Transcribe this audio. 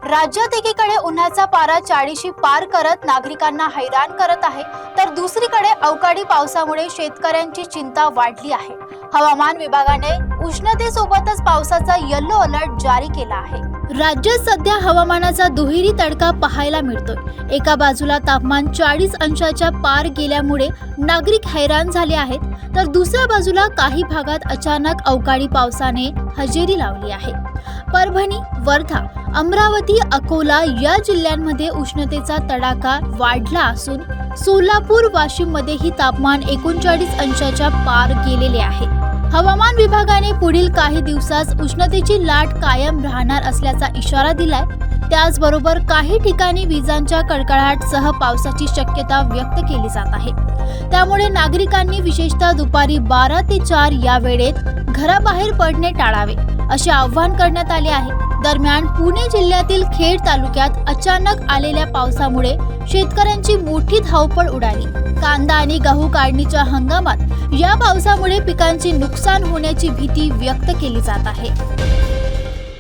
राज्यात एकीकडे उन्हाचा पारा 40शी पार करत नागरिकांना हैराण करत आहे, तर दुसरीकडे अवकाळी पावसामुळे शेतकऱ्यांची चिंता वाढली आहे. हवामान विभागाने उष्णतेसोबतच पावसाचा येलो अलर्ट जारी केला आहे. राज्यात सध्या हवामानाचा दुहेरी तडका पाहायला मिळतोय. एका बाजूला तापमान 40 अंशाच्या पार गेल्यामुळे नागरिक हैराण झाले आहेत, तर दुसऱ्या बाजूला काही भागात अचानक अवकाळी पावसाने हजेरी लावली आहे. परभणी, वर्धा, अमरावती, अकोला या जिल्ह्यांमध्ये उष्णतेचा तडाखा वाढला असून सोलापूर, वाशिम मध्येही तापमान 39 अंशाच्या पार गेलेले आहे. हवामान विभागाने पुढील काही दिवसात उष्णतेची लाट कायम राहणार असल्याचा इशारा दिलाय. त्याचबरोबर काही ठिकाणी विजांच्या कडकडाटासह पावसाची शक्यता व्यक्त केली जात आहे. त्यामुळे नागरिकांनी विशेषतः दुपारी 12 ते 4 या वेळेत घराबाहेर पडणे टाळावे असे आवाहन करण्यात आले आहे. दरम्यान पुणे जिल्ह्यातील खेड तालुक्यात अचानक आलेल्या पावसामुळे शेतकऱ्यांची मोठी धावपळ उडाली. कांदा आणि गहू काढणीच्या हंगामात या पावसामुळे पिकांचे नुकसान होण्याची भीती व्यक्त केली जात आहे.